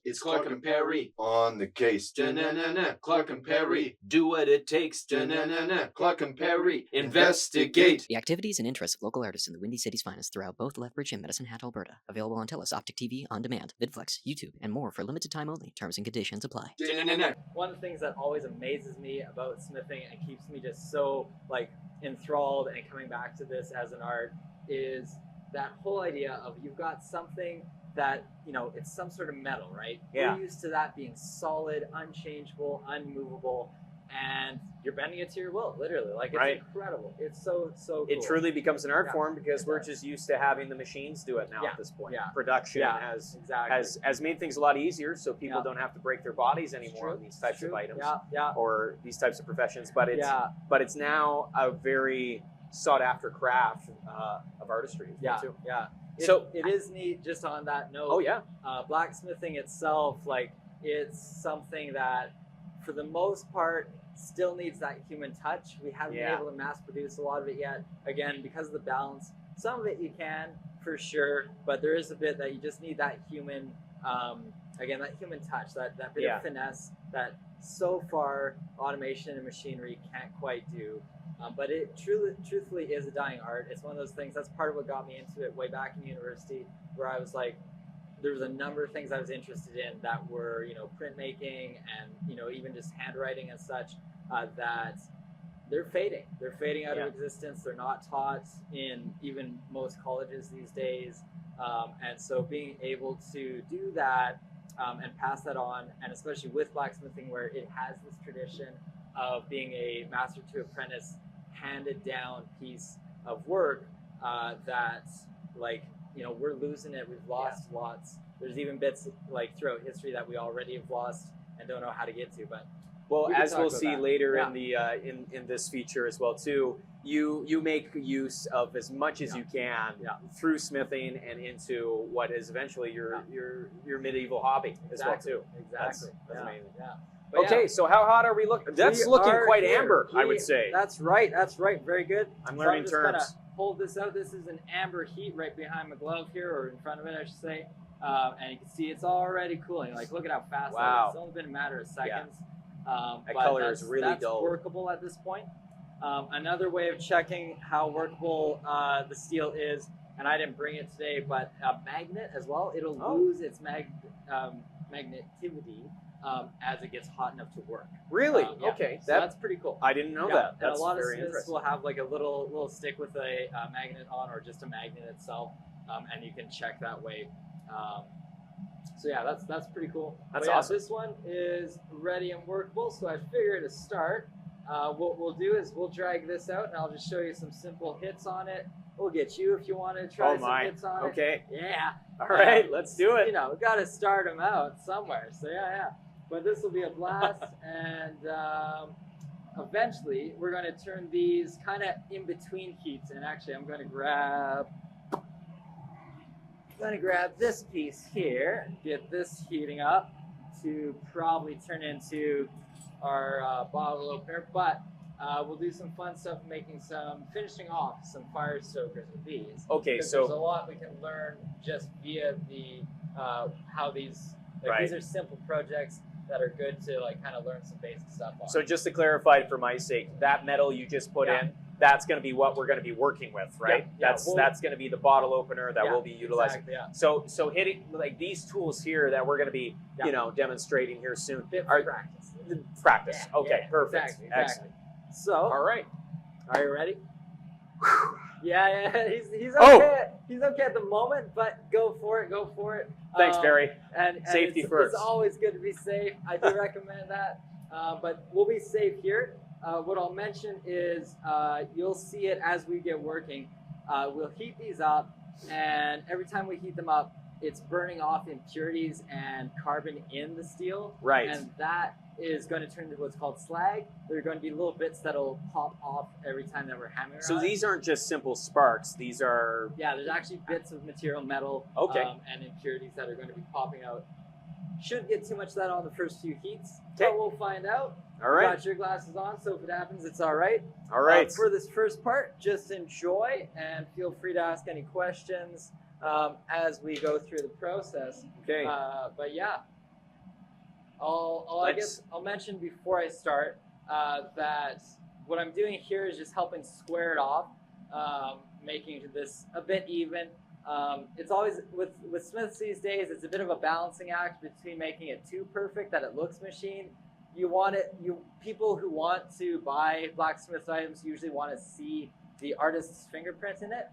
It's Clark and Perry on the case. Da-na-na-na, Clark and Perry, do what it takes. Da-na-na-na, Clark and Perry, investigate. The activities and interests of local artists in the Windy City's finest throughout both Lethbridge and Medicine Hat, Alberta. Available on TELUS, Optic TV, On Demand, VidFlex, YouTube, and more for limited time only. Terms and conditions apply. Da-na-na-na. One of the things that always amazes me about smithing and keeps me just so enthralled and coming back to this as an art is that whole idea of you've got something that, it's some sort of metal, right? Yeah. We're used to that being solid, unchangeable, unmovable, and you're bending it to your will, literally. It's Right. incredible. It's so cool. It truly becomes an art Yeah, form because it we're does. just used to having the machines do it now Yeah, at this point. yeah. Production has made things a lot easier, so people Yeah. don't have to break their bodies anymore True, on these types of true. items Yeah. or these types of professions. But it's Yeah. but it's now a very sought after craft of artistry as well, Yeah, too. yeah. So- it is neat. Just on that note. Oh yeah. Blacksmithing itself, it's something that, for the most part, still needs that human touch. We haven't Yeah. been able to mass produce a lot of it yet. Again, because of the balance. Some of it you can, for sure, but there is a bit that you just need that human, that human touch, that bit Yeah. of finesse that so far automation and machinery can't quite do. But it truthfully is a dying art. It's one of those things, that's part of what got me into it way back in university, where I was like, there was a number of things I was interested in that were, printmaking and, even just handwriting and such, that they're fading. They're fading out Yeah. of existence. They're not taught in even most colleges these days. And so being able to do that and pass that on, and especially with blacksmithing, where it has this tradition of being a master to apprentice handed down piece of work, that we're losing it. We've lost lots. There's even bits throughout history that we already have lost and don't know how to get to. But Well, we can as talk we'll about see that. later Yeah. in the in this feature as well too, you make use of as much as Yeah. you can Yeah. through smithing and into what is eventually your medieval hobby as well too. Exactly. That's Yeah. amazing. Yeah. But Okay, yeah, so how hot are we looking? That's we looking are quite here. amber, I would say. That's right. Very good. I'm So learning just terms. Gonna hold this out. This is an amber heat right behind my glove here, or in front of it, I should say. And you can see it's already cooling. Look at how fast that Wow. is. It's only been a matter of seconds. That but color is that's- really that's dull. workable at this point. Another way of checking how workable the steel is, and I didn't bring it today, but a magnet as well. It'll Oh. lose its magnetivity as it gets hot enough to work. Really? Yeah. Okay. So that's pretty cool. I didn't know Yeah, that. and That's a lot of very smiths interesting. will have a little stick with a magnet on, or just a magnet itself, and you can check that way. So yeah, that's pretty cool. That's But yeah, awesome. This one is ready and workable, so I figured to start, what we'll do is we'll drag this out, and I'll just show you some simple hits on it. We'll get you if you want to try Oh some my. hits on it. Okay. Yeah. All right, let's do it. We got to start them out somewhere. So yeah. But this will be a blast, and eventually we're going to turn these kind of in between heats. And actually, I'm going to grab this piece here, get this heating up to probably turn into our bottle opener. But we'll do some fun stuff, finishing off some fire stokers with these. Okay, Because so there's a lot we can learn just via the how these Right. these are simple projects that are good to kind of learn some basic stuff on. So just to clarify for my sake, that metal you just put Yeah. in, that's going to be what we're going to be working with, right? Yeah, That's going to be the bottle opener that Yeah, we'll be utilizing. exactly, yeah. So hitting these tools here that we're going to be, Yeah. demonstrating here soon. Bit Are for practice. practice. Yeah, Okay, yeah, perfect. Exactly. Excellent. So, All right. are you ready? Yeah, he's okay. Oh! He's okay at the moment, but go for it. Thanks, Barry. And Safety it's, first. It's always good to be safe. I do recommend that. But we'll be safe here. What I'll mention is you'll see it as we get working. We'll heat these up, and every time we heat them up, it's burning off impurities and carbon in the steel. Right. And that is going to turn into what's called slag. There are going to be little bits that'll pop off every time that we're hammering So on it. these aren't just simple sparks. These are Yeah, there's actually bits of material, metal, Okay. and impurities that are going to be popping out. Shouldn't get too much of that on the first few heats, Okay. but we'll find out. all right. Got your glasses on, so if it happens, it's all right. All right. For this first part, just enjoy and feel free to ask any questions as we go through the process. Okay. But yeah, I guess I'll mention before I start that what I'm doing here is just helping square it off, making this a bit even. It's always with smiths these days, it's a bit of a balancing act between making it too perfect that it looks machined. People who want to buy blacksmith items usually want to see the artist's fingerprint in it,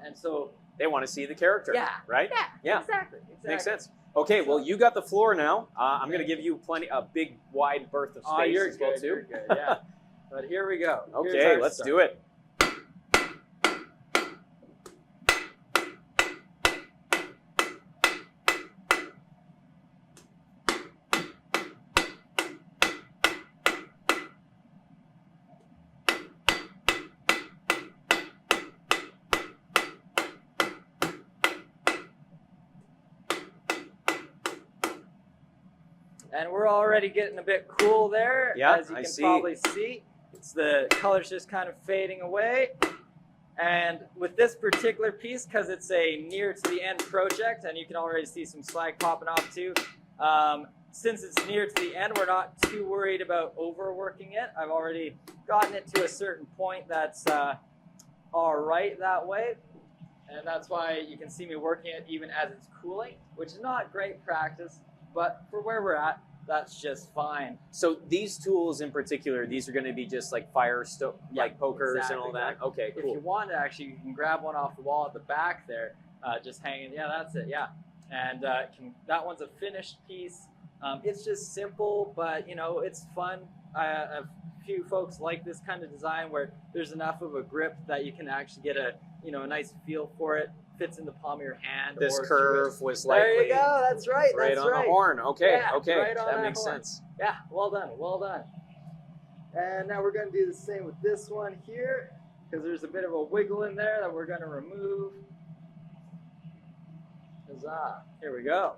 and so they want to see the character. Yeah. Right. Yeah. Exactly. Makes sense. Okay. Well, you got the floor now. I'm going to give you a big wide berth of space you're as well good, too. You're good. Yeah. But here we go. Okay. Let's do it. And we're already getting a bit cool there, Yeah, as you I can see. probably see. It's the color's just kind of fading away. And with this particular piece, because it's a near to the end project, and you can already see some slag popping off too, since it's near to the end, we're not too worried about overworking it. I've already gotten it to a certain point that's all right that way. And that's why you can see me working it even as it's cooling, which is not great practice. But for where we're at, that's just fine. So these tools in particular, these are going to be just like like pokers exactly, and all that? exactly. Okay, If cool. you want to, actually, you can grab one off the wall at the back there, just hanging. Yeah, that's it, yeah. And that one's a finished piece. It's just simple, but, you know, it's fun. A few folks like this kind of design where there's enough of a grip that you can actually get a nice feel for it. Fits in the palm of your hand. This or curve was likely there you go. That's right. right that's on right. the horn. Okay, Yeah, okay, right on that that makes horn. sense. Yeah, well done, well done. And now we're going to do the same with this one here, because there's a bit of a wiggle in there that we're going to remove. Huzzah! Here we go.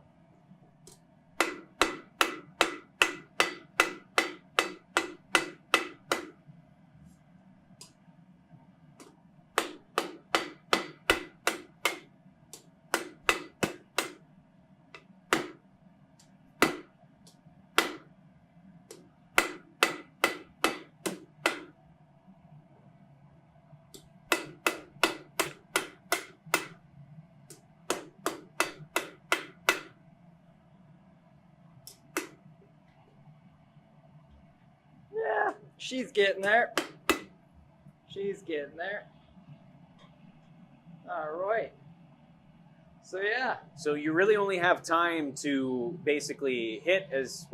Yeah, she's getting there. She's getting there. All right. So yeah. So you really only have time to basically hit as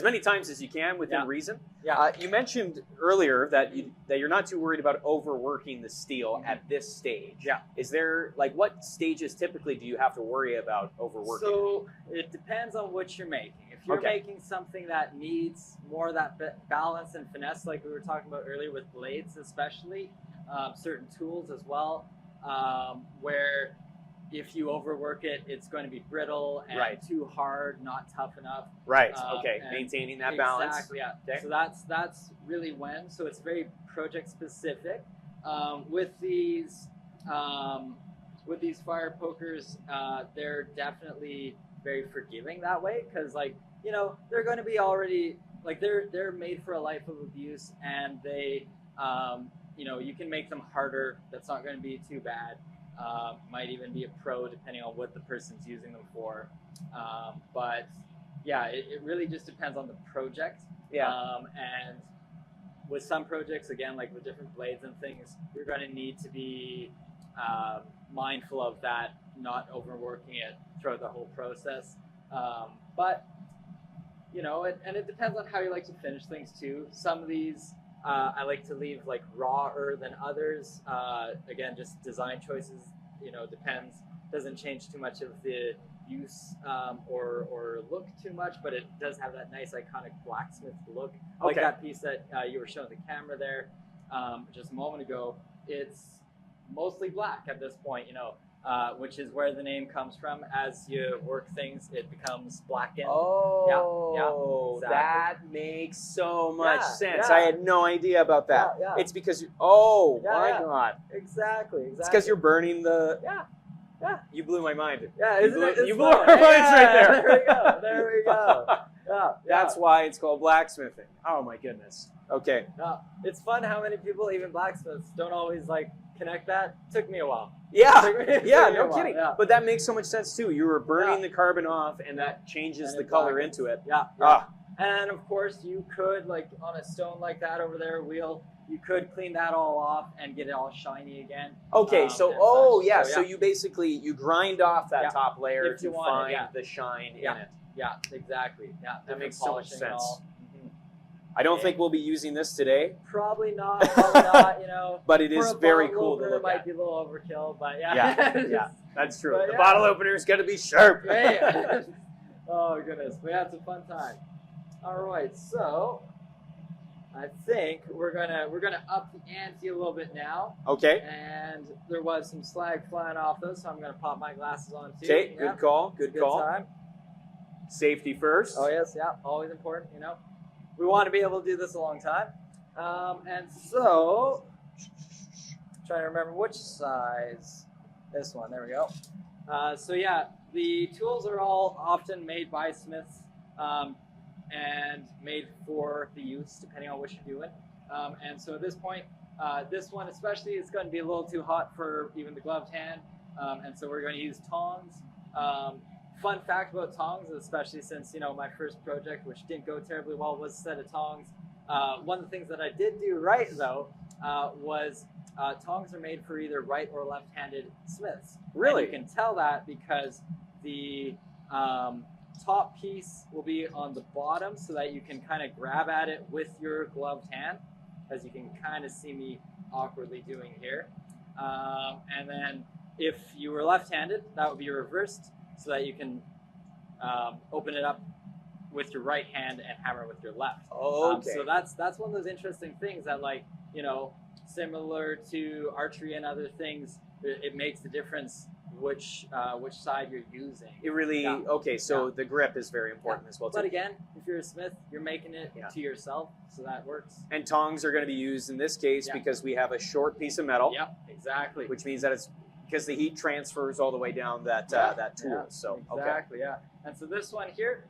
many times as you can within Yeah. reason. Yeah. You mentioned earlier that you're not too worried about overworking the steel at this stage. Yeah. Is there what stages typically do you have to worry about overworking? So it depends on what you're making. If you're Okay. making something that needs more of that balance and finesse, like we were talking about earlier with blades, especially certain tools as well, where if you overwork it, it's going to be brittle and Right. too hard, not tough enough. Right. Um, Okay. and Maintaining that balance. Exactly. Yeah. Okay. So that's really when. So it's very project specific. With these fire pokers, they're definitely very forgiving that way, because they're going to be already they're made for a life of abuse, and they you can make them harder. That's not going to be too bad. Might even be a pro depending on what the person's using them for. But yeah, it really just depends on the project. Yeah. And with some projects, again, like with different blades and things, you're going to need to be mindful of that, not overworking it throughout the whole process. But it depends on how you like to finish things too. Some of these I like to leave rawer than others. Again, just design choices. Depends. Doesn't change too much of the use or look too much, but it does have that nice iconic blacksmith look. Like Okay. that piece that you were showing the camera there just a moment ago. It's mostly black at this point, which is where the name comes from. As you work things, it becomes blackened. Oh, exactly. that makes so much Yeah, sense. yeah. I had no idea about that. Yeah. It's because Yeah, my yeah. God. Exactly. It's because you're burning the. Yeah. You blew my mind. Yeah, You isn't blew- it? It's you blew fun. our minds right there. There we go. There we go. Yeah, That's why it's called blacksmithing. Oh my goodness. Okay. yeah. It's fun how many people, even blacksmiths, don't always like connect that. Took me a while. Yeah. Took me Yeah, a no while, kidding. yeah. But that makes so much sense too. You were burning Yeah. the carbon off, and that changes And the it color blackens. into it. Yeah, yeah. Ah, And of course, you could, like on a stone like that over there, wheel, you could clean that all off and get it all shiny again. okay. And So, such. yeah. So, So you basically you grind off that Yeah. top layer If you to want it, find yeah. the shine Yeah. in it. Yeah, exactly. Yeah, That makes different so much polishing and sense. all. Mhm. I don't Yeah. think we'll be using this today, Probably not. Probably not. You know, but it for is a very bottle cool to opener, look it might at. be a little overkill, but yeah. Yeah, yeah, that's true. But The yeah. bottle opener is going to be sharp. Yeah. Oh goodness, we had some fun time. All right, so I think we're gonna up the ante a little bit now. Okay. And there was some slag flying off those, so I'm gonna pop my glasses on too. Okay. Yeah. Good call. Good call. Time. Safety first. Oh yes, yeah, always important. You know, we want to be able to do this a long time. And so, trying to remember which size. This one. There we go. So yeah, the tools are all often made by smiths and made for the use, depending on what you're doing. And so at this point, this one especially is going to be a little too hot for even the gloved hand. And so we're going to use tongs. Fun fact about tongs, especially since, you know, my first project, which didn't go terribly well, was a set of tongs. One of the things that I did do right, though, was tongs are made for either right or left-handed smiths. Really? And you can tell that because the top piece will be on the bottom so that you can kind of grab at it with your gloved hand, as you can kind of see me awkwardly doing here. And then if you were left-handed, that would be reversed so that you can open it up with your right hand and hammer with your left. Okay. So that's one of those interesting things that, like, you know, similar to archery and other things, it makes the difference which side you're using. It really, Yeah. okay, so Yeah. the grip is very important as well too. But again, if you're a smith, you're making it Yeah. to yourself, so that works. And tongs are going to be used in this case Yeah. because we have a short piece of metal, Yep, exactly. which means that it's because the heat transfers all the way down that Yeah, that tool. yeah, So okay. exactly, yeah. And so this one here,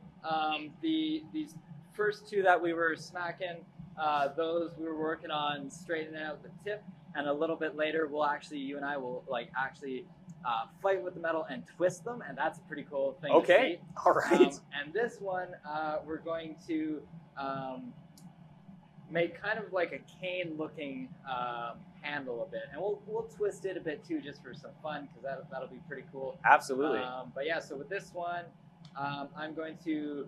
these first two that we were smacking, those we were working on straightening out the tip, and a little bit later you and I will actually fight with the metal and twist them, and that's a pretty cool thing Okay. to see. All right. And this one, we're going to make kind of like a cane-looking handle a bit, and we'll twist it a bit too, just for some fun, because that'll be pretty cool. Absolutely. But yeah, so with this one, I'm going to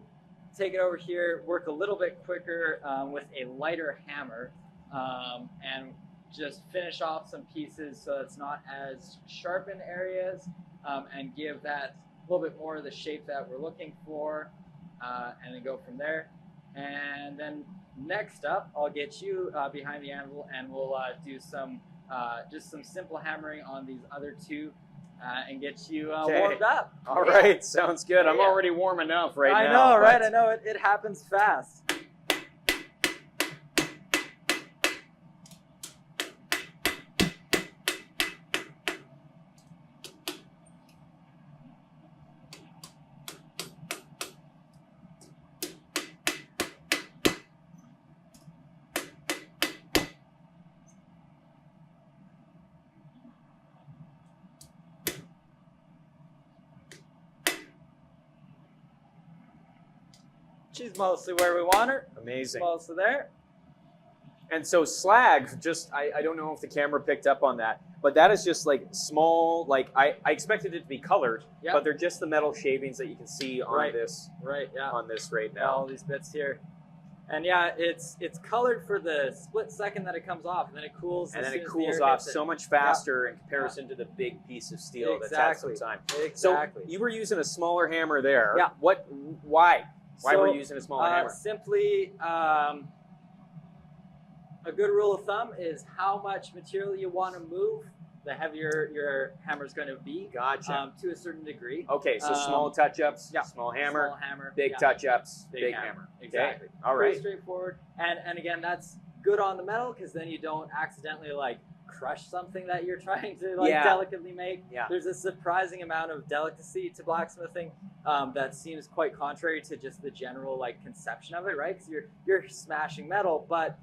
take it over here, work a little bit quicker with a lighter hammer, and just finish off some pieces so it's not as sharp in areas, and give that a little bit more of the shape that we're looking for, and then go from there. And then next up, I'll get you behind the anvil, and we'll do some just some simple hammering on these other two, and get you Okay. warmed up. All Yeah. right, sounds good. I'm Yeah. already warm enough right I now. know, right? but- I know it happens fast. She's mostly where we want her. Amazing. Mostly there. And so slag, just I don't know if the camera picked up on that, but that is just like small, like I expected it to be colored, Yeah. but they're just the metal shavings that you can see on Right. this Right, yeah. right All now. these bits here. And yeah, it's colored for the split second that it comes off, and then it cools. And as then soon it as the cools air off hits it. so much faster in comparison to the big piece of steel that's had some time. Exactly. So you were using a smaller hammer there. Yeah. Why? Why were So, you using a smaller hammer? Simply, a good rule of thumb is how much material you want to move, the heavier your hammer is going to be. Gotcha. To a certain degree. Okay, so small touch-ups, yeah. small hammer, Small hammer. big yeah. touch-ups, Big big hammer. hammer. Okay. Exactly. All Pretty right. straightforward. And again, that's good on the metal, because then you don't accidentally crush something that you're trying to like Yeah. delicately make. Yeah. There's a surprising amount of delicacy to blacksmithing that seems quite contrary to just the general like conception of it, right? Because you're smashing metal, but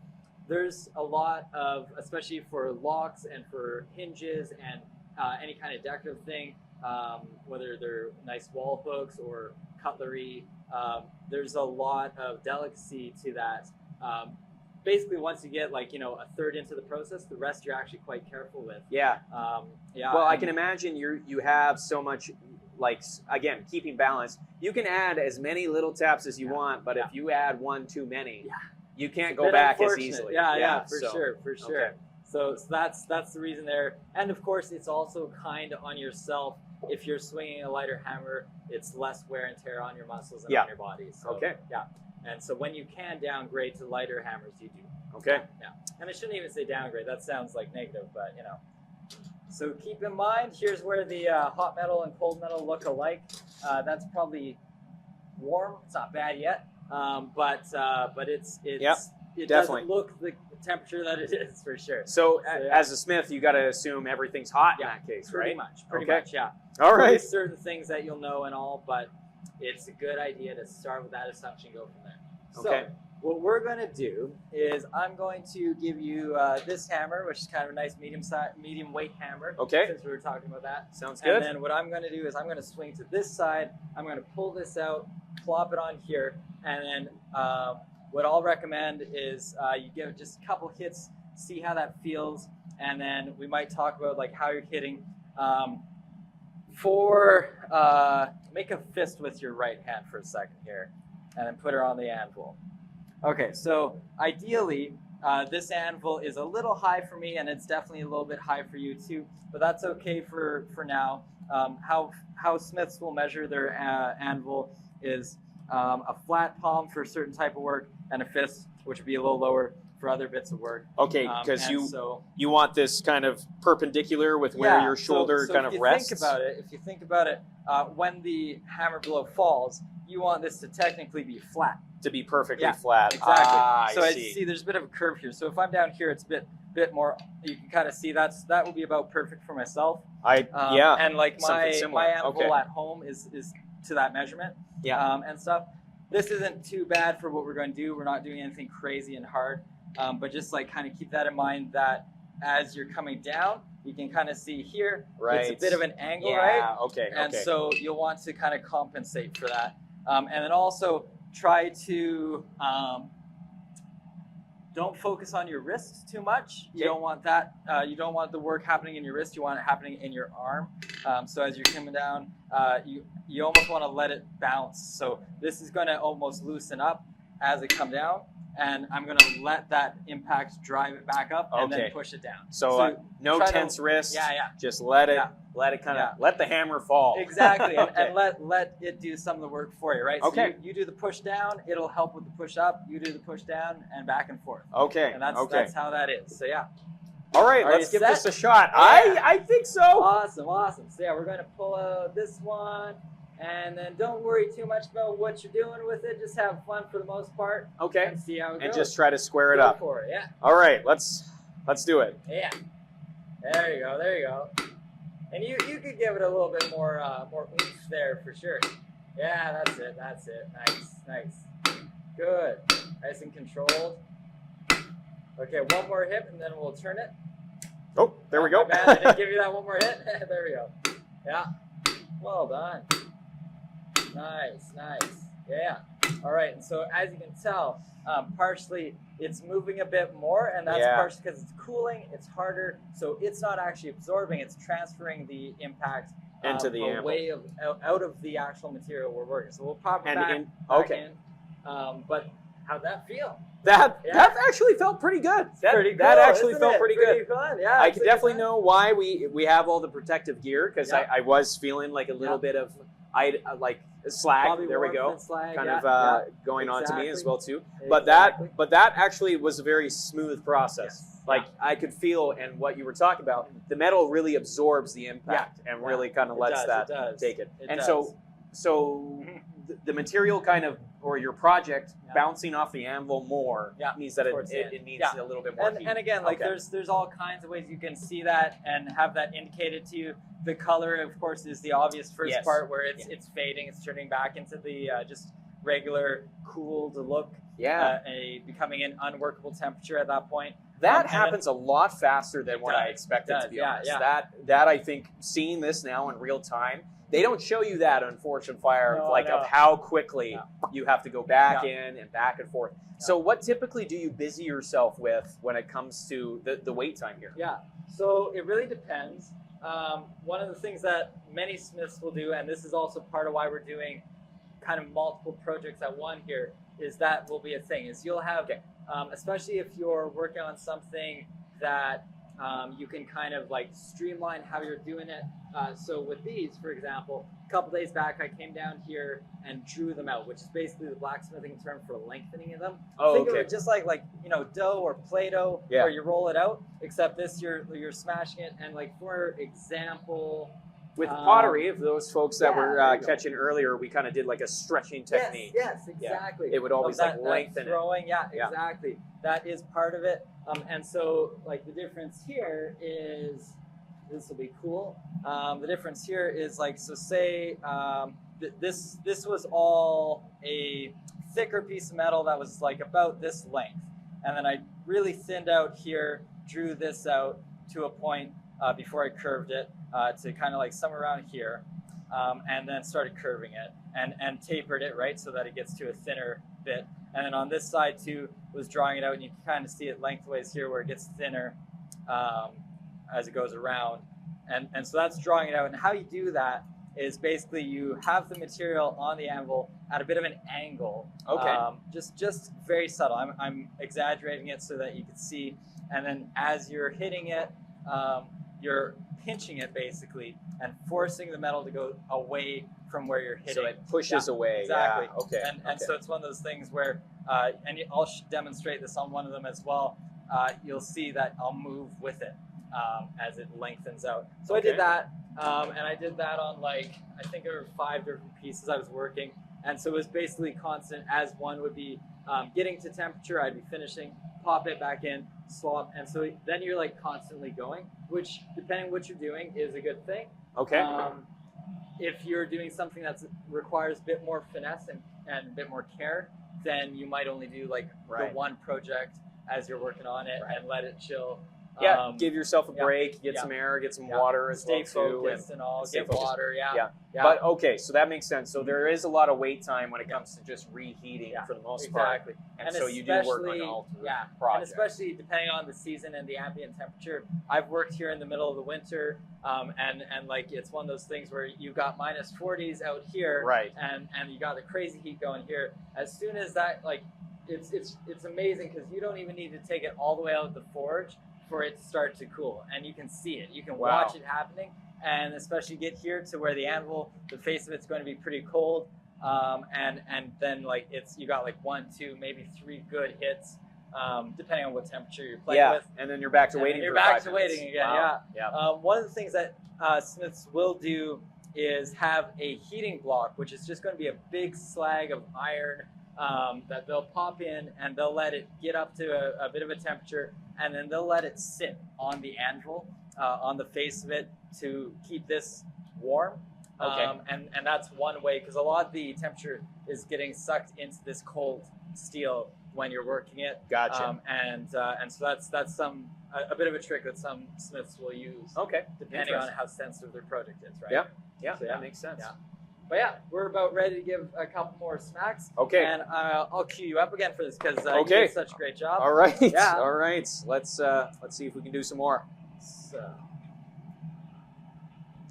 there's a lot of, especially for locks and for hinges and any kind of decorative thing, whether they're nice wall hooks or cutlery, there's a lot of delicacy to that. Basically, once you get like, a third into the process, the rest you're actually quite careful with. Yeah. Yeah. Well, I can imagine you have so much, like, again, keeping balance. You can add as many little taps as you want, but if you add one too many, you can't go back as easily. Yeah, for sure. Okay. So that's the reason there. And of course, it's also kind of on yourself. If you're swinging a lighter hammer, it's less wear and tear on your muscles and on your body. So, Okay. Yeah. And so when you can downgrade to lighter hammers, you do. Okay. Yeah. And I shouldn't even say downgrade. That sounds like negative, but So keep in mind, here's where the hot metal and cold metal look alike. That's probably warm. It's not bad yet, but it definitely doesn't look the temperature that it is for sure. So as a smith, you got to assume everything's hot in that case, pretty right? much. Pretty much, yeah. All right. There's certain things that you'll know and all, but it's a good idea to start with that assumption and go from there. Okay. So what we're going to do is I'm going to give you this hammer, which is kind of a nice medium weight hammer. Okay. Since we were talking about that. Sounds good. And then what I'm going to do is I'm going to swing to this side. I'm going to pull this out, plop it on here, and then what I'll recommend is you give it just a couple hits, see how that feels, and then we might talk about like how you're hitting. Make a fist with your right hand for a second here, and then put her on the anvil. Okay, so ideally, this anvil is a little high for me, and it's definitely a little bit high for you too, but that's okay for now. How smiths will measure their anvil is a flat palm for a certain type of work, and a fist, which would be a little lower for other bits of work. Okay, because you want this kind of perpendicular with where your shoulder kind of rests. If you think about it, when the hammer blow falls, you want this to technically be flat. To be perfectly flat. Exactly. So I as you see, there's a bit of a curve here. So if I'm down here, it's a bit more. You can kind of see that will be about perfect for myself. And like my anvil at home is to that measurement. Yeah. And stuff. This isn't too bad for what we're going to do. We're not doing anything crazy and hard. But just like kind of keep that in mind that as you're coming down, you can kind of see here, it's a bit of an angle, right? Okay. And so you'll want to kind of compensate for that. And then also try to don't focus on your wrist too much. You don't want that. You don't want the work happening in your wrist. You want it happening in your arm. So as you're coming down, you almost want to let it bounce. So this is going to almost loosen up as it comes down. And I'm going to let that impact drive it back up and then push it down. So no tense wrist. Yeah. Just let it kind of let the hammer fall. Exactly. And let it do some of the work for you, right? Okay. So you do the push down, it'll help with the push up. You do the push down and back and forth. Okay. And that's how that is. So yeah. All right, let's give this a shot. Yeah. I think so. Awesome. So yeah, we're going to pull out this one. And then don't worry too much about what you're doing with it. Just have fun for the most part. Okay. And see how it goes. And just try to square it up. Go for it, yeah. All right, let's do it. Yeah. There you go. And you could give it a little bit more oomph there for sure. Yeah, that's it. Nice. Good. Nice and controlled. Okay, one more hit and then we'll turn it. Oh, there we go. My bad, I didn't give you that one more hit. There we go. Yeah. Well done. Nice. Yeah. All right. And so as you can tell, partially it's moving a bit more, and that's partially because it's cooling. It's harder, so it's not actually absorbing. It's transferring the impact into the away out of the actual material we're working. So we'll pop it back in. But how'd that feel? That actually felt pretty good. That actually felt pretty good. Fun. Yeah. I can definitely know why we have all the protective gear, because I was feeling like a little bit of slag. Probably there we go. Slag, kind of going on to me as well too. But that actually was a very smooth process. Yes. Like I could feel, and what you were talking about, the metal really absorbs the impact really kind of lets that take it. So the material kind of or your project Yeah. bouncing off the anvil more Yeah, means that towards the it end. needs Yeah. a little bit more heat. And again, like Okay. there's all kinds of ways you can see that and have that indicated to you. The color, of course, is the obvious first Yes. part where it's fading, it's turning back into the just regular cooled look, Yeah. becoming an unworkable temperature at that point. That and happens a lot faster than It what I does, expected, it to does, be yeah, honest. yeah. That I think, seeing this now in real time, they don't show you that on Fortune Fire, No, like no. of how quickly Yeah. you have to go back Yeah. in and back and forth. So what typically do you busy yourself with when it comes to the wait time here? Yeah, so it really depends. One of the things that many smiths will do, and this is also part of why we're doing kind of multiple projects at one here, is that will be a thing, is you'll have, especially if you're working on something that you can kind of like streamline how you're doing it. So with these, for example, a couple days back, I came down here and drew them out, which is basically the blacksmithing term for lengthening of them. Oh, Think of okay. it just like dough or Play-Doh, Yeah. where you roll it out. Except this, you're smashing it, and like for example, With pottery, if those folks that yeah, were there you go. catching earlier, we kind of did like a stretching technique. Yes, exactly. It would always Of like lengthen it. throwing, yeah, Yeah. exactly. That is part of it. And so like the difference here is, this will be cool. The difference here is like, so say this was all a thicker piece of metal that was like about this length. And then I really thinned out here, drew this out to a point before I curved it to kind of like somewhere around here. And then started curving it and tapered it, right, so that it gets to a thinner bit. And then on this side too, was drawing it out, and you can kind of see it lengthways here where it gets thinner as it goes around. And so that's drawing it out. And how you do that is basically you have the material on the anvil at a bit of an angle. Okay. Just very subtle. I'm exaggerating it so that you can see. And then as you're hitting it, you're pinching it basically and forcing the metal to go away from where you're hitting. So it pushes away. Exactly. Yeah. Okay. And okay. so it's one of those things where, I'll demonstrate this on one of them as well. You'll see that I'll move with it as it lengthens out. So I did that, and I did that on like, I think there were 5 different pieces I was working. And so it was basically constant. As one would be getting to temperature, I'd be finishing, pop it back in, swap. And so then you're like constantly going, which depending what you're doing is a good thing. Okay. If you're doing something that requires a bit more finesse and a bit more care, then you might only do like the one project as you're working on it and let it chill. Yeah, give yourself a yeah, break, get yeah, some air, get some yeah. water as Stay well too, focused and all. stay Get focused. water, Yeah. But okay, so that makes sense. So there is a lot of wait time when it comes to just reheating for the most part. Exactly. And so you do work on especially- all and projects. especially depending on the season and the ambient temperature. I've worked here in the middle of the winter, and like it's one of those things where you've got minus 40s out here, Right. And you got the crazy heat going here. As soon as that, like, it's amazing because you don't even need to take it all the way out of the forge for it to start to cool, and you can see it. You can watch it happening, and especially get here to where the anvil, the face of it's going to be pretty cold, and then like you got like 1, 2, maybe 3 good hits, depending on what temperature you're playing with. And then you're back to And waiting. then you're for back 5 to minutes. waiting again. Wow. Yeah. One of the things that smiths will do is have a heating block, which is just going to be a big slag of iron that they'll pop in, and they'll let it get up to a bit of a temperature, and then they'll let it sit on the anvil, on the face of it, to keep this warm. Okay. And that's one way, because a lot of the temperature is getting sucked into this cold steel when you're working it. Gotcha. And so that's a bit of a trick that some smiths will use. Okay. Depending on how sensitive their project is, right? Yeah. Yeah. So, That makes sense. Yeah. But yeah, we're about ready to give a couple more smacks. Okay. And I'll cue you up again for this because you Okay. did such a great job. All right. Yeah. All right. Let's see if we can do some more. So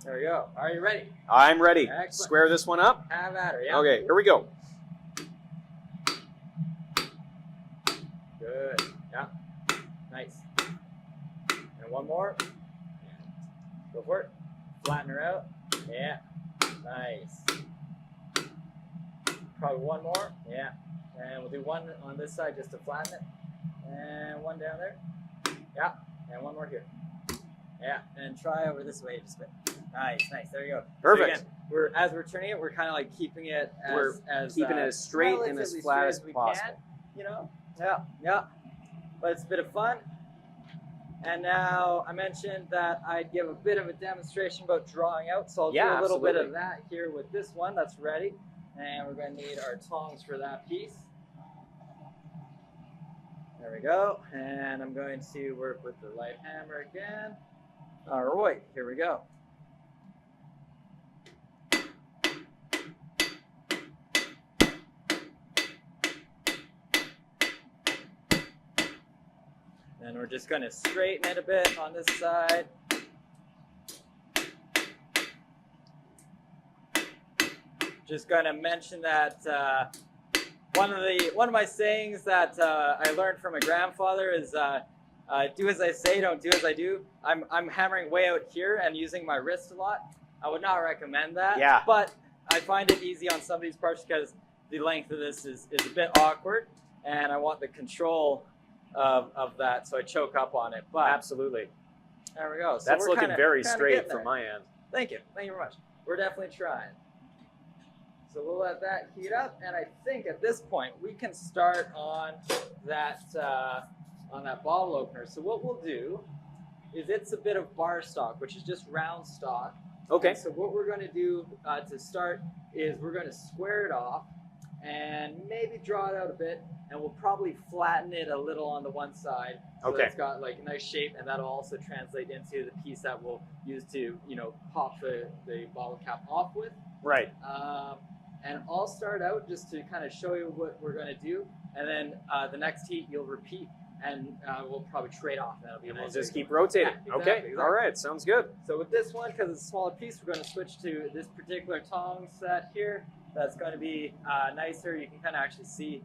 there we go. Are you ready? I'm ready. Excellent. Square this one up. Have at her. Yeah. Okay. Here we go. Good. Yeah. Nice. And one more. Go for it. Flatten her out. Yeah. Nice. Probably one more. Yeah. And we'll do one on this side just to flatten it. And one down there. Yeah. And one more here. Yeah. And try over this way just a bit. Nice. There you go. Perfect. So again, as we're turning it, we're kind of like keeping it as Keeping it as straight and as relatively flat straight as we possible. can, you know? Yeah. But it's a bit of fun. And now I mentioned that I'd give a bit of a demonstration about drawing out, so I'll do a little bit of that here with this one that's ready. And we're going to need our tongs for that piece. There we go. And I'm going to work with the light hammer again. All right, here we go. And we're just going to straighten it a bit on this side. Just going to mention that one of my sayings that I learned from my grandfather is do as I say, don't do as I do. I'm hammering way out here and using my wrist a lot. I would not recommend that. Yeah. But I find it easy on some of these parts because the length of this is a bit awkward, and I want the control of that, so I choke up on it. But Absolutely. there we go. So That's we're looking very kinda straight getting from there. my end. Thank you very much. We're definitely trying. So we'll let that heat up, and I think at this point we can start on that bottle opener. So what we'll do is it's a bit of bar stock, which is just round stock. Okay. And so what we're going to do to start is we're going to square it off and maybe draw it out a bit, and we'll probably flatten it a little on the one side so that it's got like a nice shape, and that'll also translate into the piece that we'll use to, pop the bottle cap off with. Right. And I'll start out just to kind of show you what we're going to do, and then the next heat you'll repeat, and we'll probably trade off. That'll be We'll nice. just keep rotating. Yeah, Okay. exactly. All right. Sounds good. So with this one, because it's a smaller piece, we're going to switch to this particular tong set here. That's going to be nicer. You can kind of actually see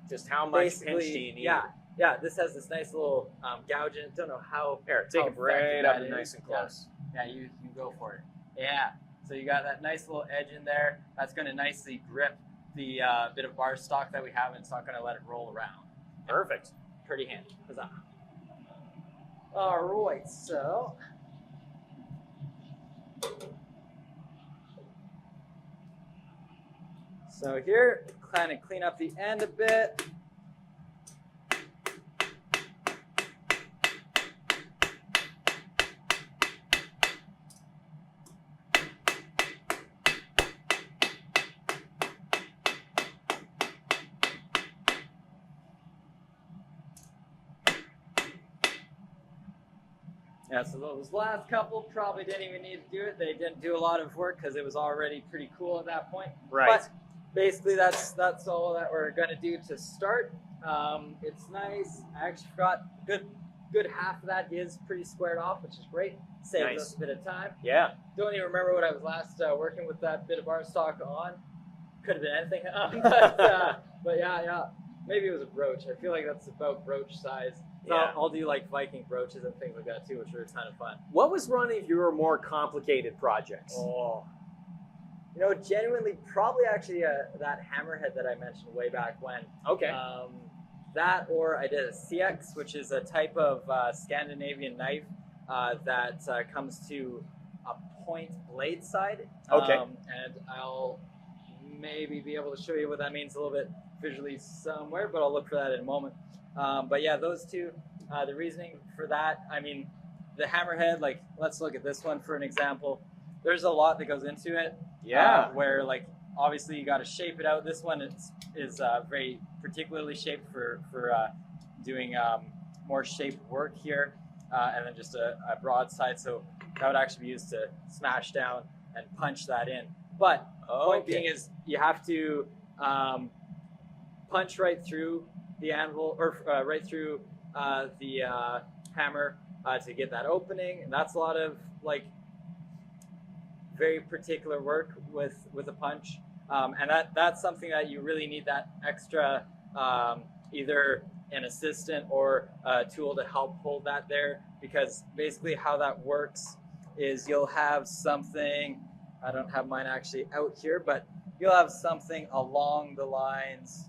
Just how much pinch basically, do you need? Yeah, this has this nice little gouge in it. Don't know how. Here, take how it right effective up that and is. nice and close. Yeah, you go for it. Yeah. So you got that nice little edge in there. That's going to nicely grip the bit of bar stock that we have, and it's not going to let it roll around. Perfect. Pretty handy. Huzzah. All right, so. So here, kind of clean up the end a bit. Yeah, so those last couple probably didn't even need to do it. They didn't do a lot of work because it was already pretty cool at that point. Right. But basically, that's all that we're going to do to start. It's nice. I actually forgot good half of that is pretty squared off, which is great. Saves Nice. us a bit of time. Yeah. Don't even remember what I was last working with that bit of bar stock on. Could have been anything. But yeah. Maybe it was a brooch. I feel like that's about brooch size. So Yeah. I'll do like Viking brooches and things like that too, which are a ton of fun. What was one of your more complicated projects? Oh, genuinely, probably actually that hammerhead that I mentioned way back when. Okay. That, or I did a CX, which is a type of Scandinavian knife that comes to a point blade side. Okay. And I'll maybe be able to show you what that means a little bit visually somewhere, but I'll look for that in a moment. But yeah, those two, the reasoning for that, I mean, the hammerhead, like, let's look at this one for an example. There's a lot that goes into it. Yeah. Where, like, obviously you got to shape it out. This one is very particularly shaped for doing more shaped work here, and then just a broad side. So that would actually be used to smash down and punch that in. But point being is you have to punch right through the anvil, or right through the hammer to get that opening, and that's a lot of like very particular work with a punch, and that's something that you really need that extra either an assistant or a tool to help hold that there, because basically how that works is you'll have something, I don't have mine actually out here, but you'll have something along the lines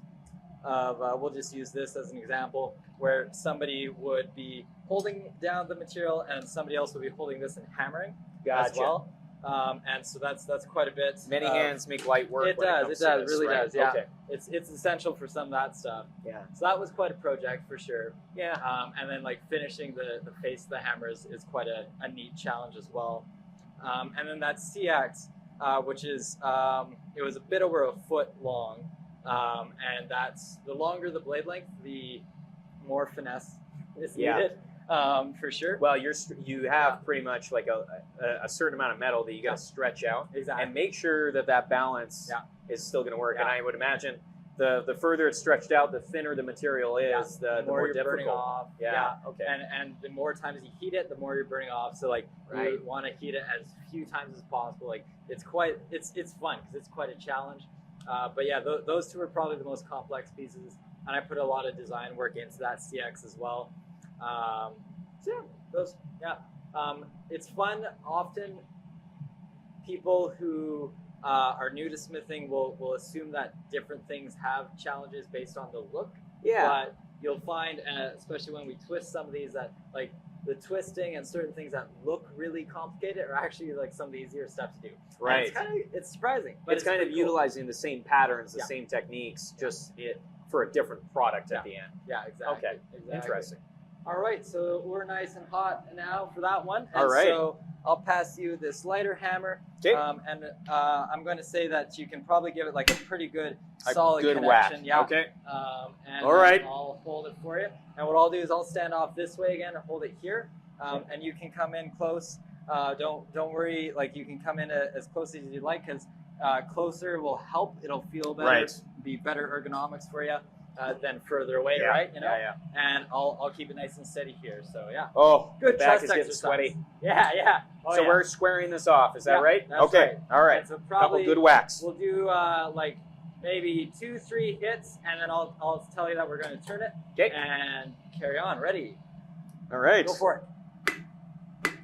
of we'll just use this as an example, where somebody would be holding down the material and somebody else would be holding this and hammering as Gotcha. well. And so that's quite a bit. Many hands make light work. It when does. comes It to does. this, Really right? does. Yeah. Okay. It's essential for some of that stuff. Yeah. So that was quite a project for sure. Yeah. And then like finishing the face of the hammer is quite a neat challenge as well. And then that CX, which is it was a bit over a foot long, and that's the longer the blade length, the more finesse is Yeah. needed, for sure. Well, you have pretty much like a certain amount of metal that you got to stretch out Exactly. and make sure that balance Yeah. is still going to work. Yeah. And I would imagine the further it's stretched out, the thinner the material is, Yeah. the more you're burning difficult. off. Yeah. Okay. And the more times you heat it, the more you're burning off. So like Right. you want to heat it as few times as possible. Like it's fun because it's quite a challenge. But yeah, those two are probably the most complex pieces, and I put a lot of design work into that CX as well. So yeah, it's fun. Often people who are new to smithing will assume that different things have challenges based on the look. Yeah. But you'll find, especially when we twist some of these, that like the twisting and certain things that look really complicated are actually like some of the easier stuff to do. Right. And it's surprising, but it's kind of pretty cool. utilizing the same patterns, the Yeah. same techniques, just for a different product at the end. Yeah, exactly. Okay. Exactly. Interesting. All right, so we're nice and hot now for that one. And All right. So I'll pass you this lighter hammer. Okay. And I'm going to say that you can probably give it like a pretty good solid good connection. whack. Yeah. Okay. And All right. I'll hold it for you. And what I'll do is I'll stand off this way again and hold it here. And you can come in close. Don't worry. Like you can come in as close as you'd like, because closer will help. It'll feel better. Right. Be better ergonomics for you than further away, Yeah. right? You know. Yeah. And I'll keep it nice and steady here. So yeah. Oh, Good the back trust is getting exercise. sweaty. Yeah. Oh, So yeah. we're squaring this off. Is that Yeah, right? that's Okay. right. All right. And so Couple probably good whacks. we'll do like maybe 2-3 hits, and then I'll tell you that we're going to turn it Okay. and carry on. Ready? All right. Go for it.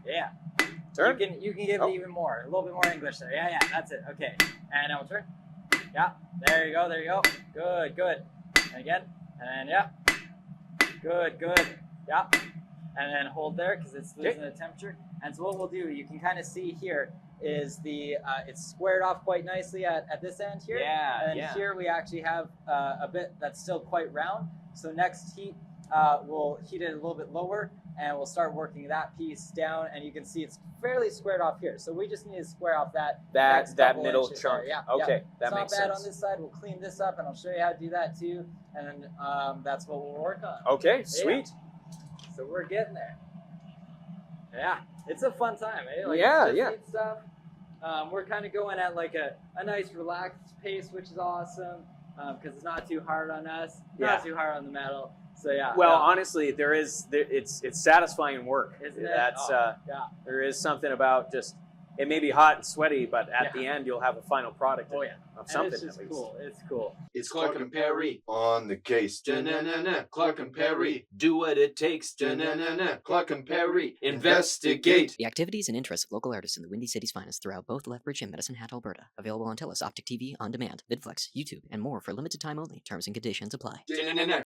Yeah. Turn. You can give Oh. it even more, a little bit more English there. Yeah. That's it. Okay. And now we'll turn. Yeah. There you go. Good. And again. And yeah. Good. Yeah. And then hold there because it's losing the temperature. And so what we'll do, you can kind of see here, is it's squared off quite nicely at this end here. Yeah, And yeah. here we actually have a bit that's still quite round. So next heat, we'll heat it a little bit lower, and we'll start working that piece down. And you can see it's fairly squared off here. So we just need to square off that next that couple middle inches chunk. there. Yeah. Okay, that It's makes not bad sense. on this side. We'll clean this up, and I'll show you how to do that too. And then that's what we'll work on. Okay, sweet. So we're getting there. Yeah, it's a fun time, eh? Like, Yeah, it's just yeah. neat stuff. We're kind of going at like a nice relaxed pace, which is awesome because it's not too hard on us, not Yeah. too hard on the metal. So yeah. Well, yeah. honestly, it's satisfying work. Isn't it? That's Oh, yeah. there is something about just it may be hot and sweaty, but at Yeah. the end you'll have a final product Oh yeah. of And something it's at just least. cool. It's cool. It's Clark and Perry on the case. Da-na-na-na, Clark and Perry, do what it takes. Da-na-na-na, Clark and Perry, investigate. The activities and interests of local artists in the Windy City's finest throughout both Lethbridge and Medicine Hat, Alberta. Available on TELUS, Optic TV, On Demand, VidFlex, YouTube, and more for limited time only. Terms and conditions apply. Da-na-na-na,